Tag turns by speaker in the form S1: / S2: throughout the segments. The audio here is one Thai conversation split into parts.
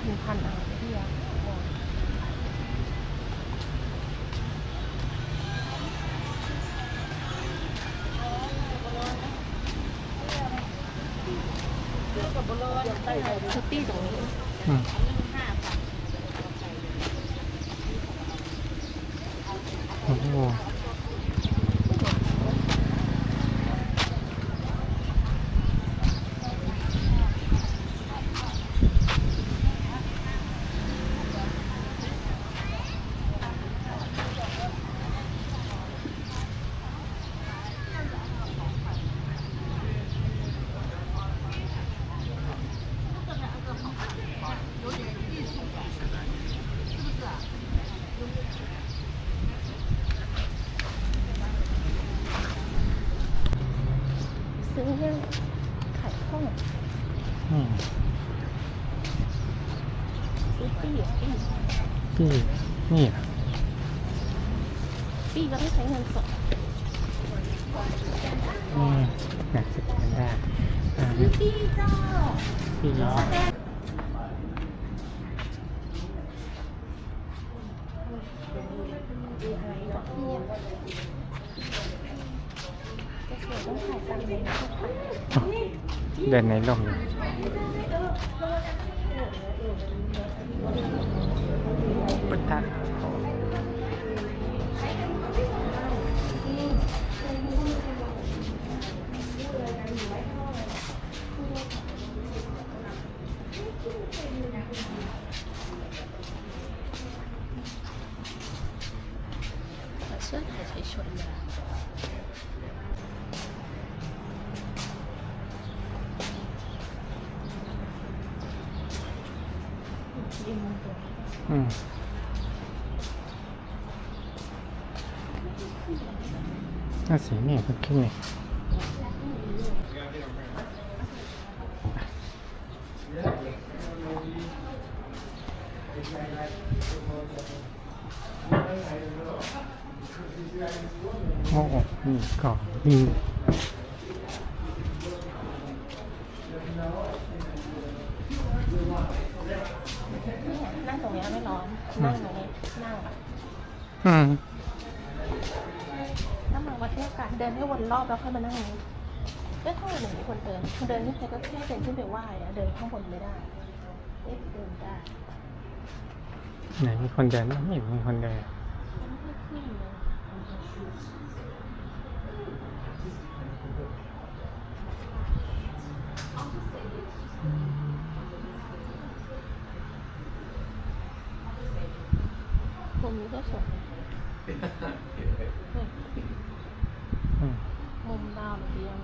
S1: มีพันอะไรที่อยากบอกชุดตี้ตรงนี้
S2: โอ้โห
S1: ซื้อเนี่ยขายข้องซื้อปี้ปี้
S2: นี่อ่ะ
S1: ปี้ก็ไม่ใช้เงินสด
S2: อยากจะกันได้
S1: ซื้อปี้เจ้า
S2: ปีเนาะเดินในลมปุตตะ
S1: เสื้อถ่ายเฉยๆเลย
S2: น่าสีเนี่ยคือขึ้นเนี่ยโอ้โหนี่ก่อนนี่
S1: นั่งตรงนี้ไม่ร้อนนั่งตรงนี้นั่งแบบถ้ามาวัดที่อากาศเดินให้วนรอบแล้วค่อยมานั่งนี้ไม่เท่าไหร่มีคนเดินขึ้นไปก็แค่เดินขึ้นไปไหว้อะเดินข้างบนไม่ได้เดินได้
S2: ไหนมีคนเดินบ้างไม่มีคนเดิน
S1: มุมนี้ก็สวยมุมดาวเรียง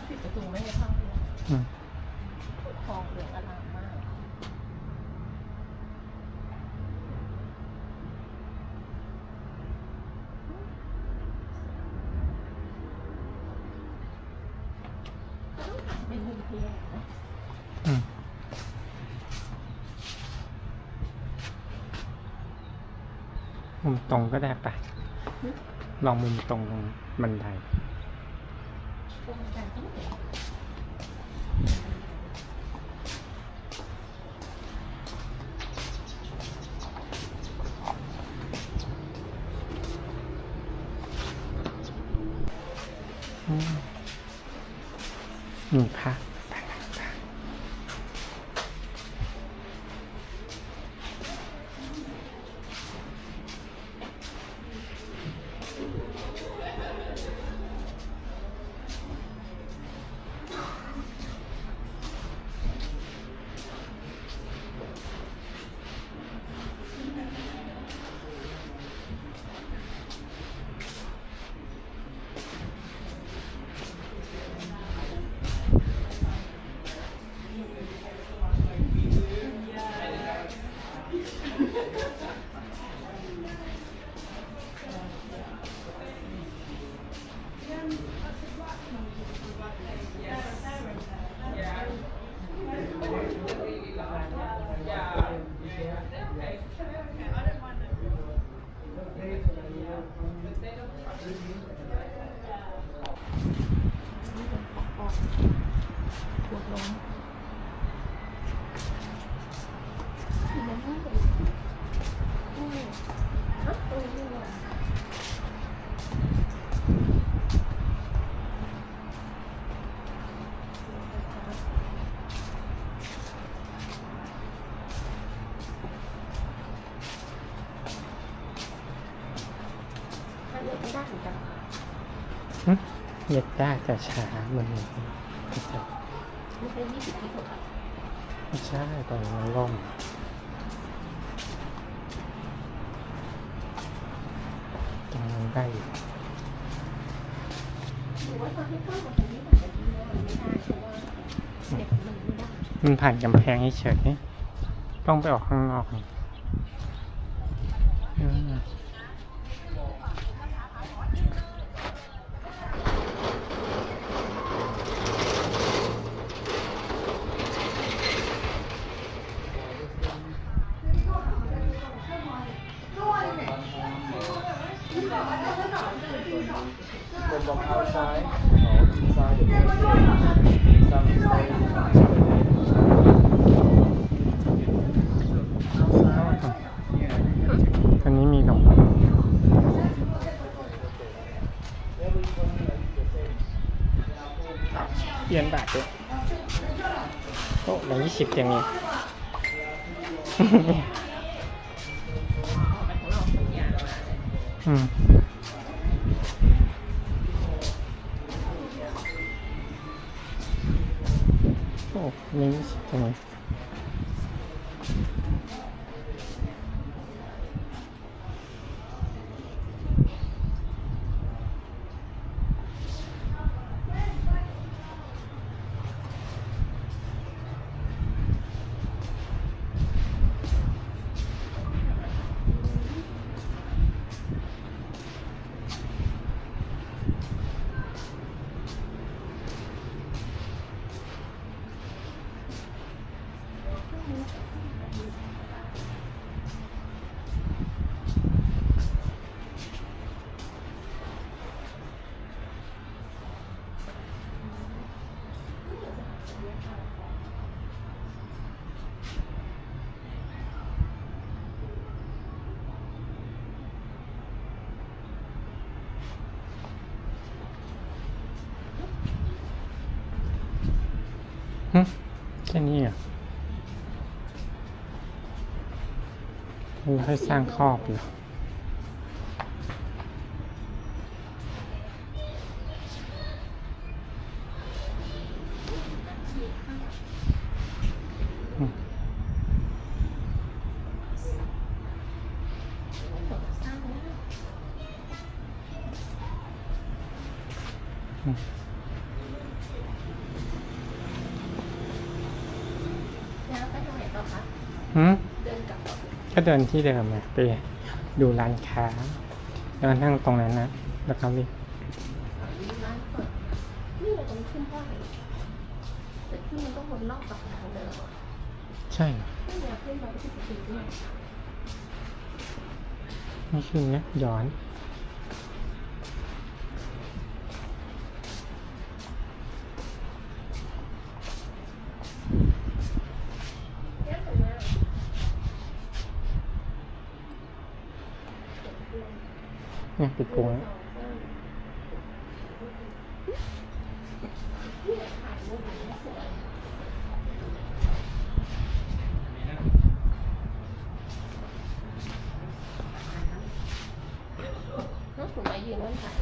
S1: ปิดประตูไม่ให้เข้าเลยทองเหลืองอลามมากเป็นมุมเพียงนะ
S2: มุมตรงก็ได้ปะลองมุมตรงบันไดนี่ค่ะ
S1: ปวดลงอีกแล้วนี่เป็นฮะตรงนี้เลยถ้าเลือกไม่ได้เหมือนกัน
S2: เหยียดได้แต่ช้าเหมือน
S1: ไม่ใช่20 ที่ถูก
S2: ไม่ใช่ตอนมันล่มตรงนั้นได้อยู่
S1: หรือว่าตอนที่เข้ากับตรงนี้มันจะดีเลยมันไม่ได้เพราะว่าเด็กมันไม่ได้
S2: มันผ่านกำแพงเฉยๆต้องไปออกข้างนอกนี่อันนี้มีลงเย็นบาทด้วยโอ้120อย่างนี้ โอ้นี่ตรงนี้แค่นี้อ่ะให้สร้างครอบอยู่
S1: แล้วไปตรงไหนต่อคะ เดินกลับต่อ
S2: ก็เดินที่เดิมนะไปดูร้านค้าแล้วนั่งตรงนั้นนะแล้วก็วิ่ง
S1: ร้านเปิดนี่เราต้องขึ้นได้แต่ที่มันต้องวนรอบกับทางเดิมอ่ะ
S2: ใช่เหรอ
S1: ไม่อยากขึ้นไปที่สุดด้วย
S2: ไม่ขึ้นนะย้อน เนี่ยปิดพุงแล้ว
S1: น้องถูกมายืนนั่นถ่าย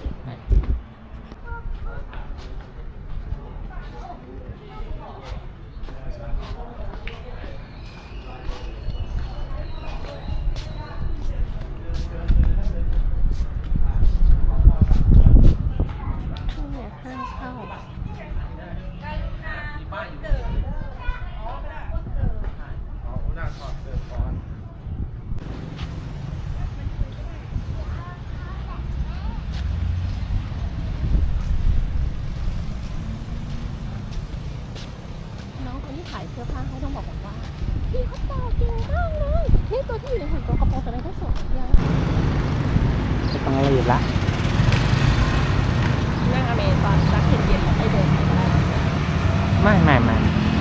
S1: น้องคนที่ขายเสื้อผ้าเขาต้องบอกว่าพี่เขาต่อเก่งมากเลยนี่ตัวที่อยู่ในหุ่นตัวกระโปรงตัวนั้นก็สวยเยอะ
S2: จะต้องรีบละ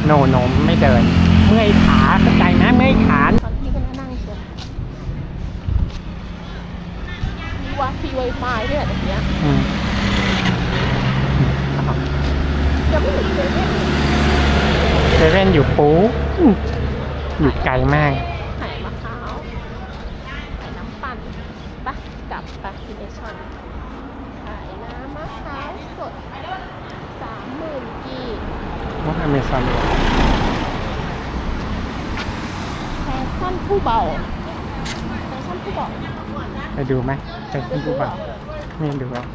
S2: โนไม่เดิน เมื่อยขาเข้าใจนะเมื่อยขา
S1: ตอนที่ก็นั่งเชียวมีวาฟรีไวไฟด้วยแบบเนี้ย
S2: อืม
S1: จะไม่เห็นเลย
S2: เซเว่นอยู่ปูอยู่ไกลมาก
S1: ขายมะพร้าวขายน้ำปั่นปะกลับปะที่เดชอนขายน้ำมะพร้าวสด30,000 กีบ
S2: ว่าอเมซอน
S1: แฟชั่นผู้เบาแฟชั่นผู้เบา
S2: ไปดูไหมไปดูป่ะไม่ดูแล้ว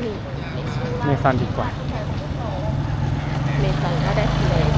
S1: นี่
S2: เมซอนดีกว่า
S1: เมซอนก็ได้เลย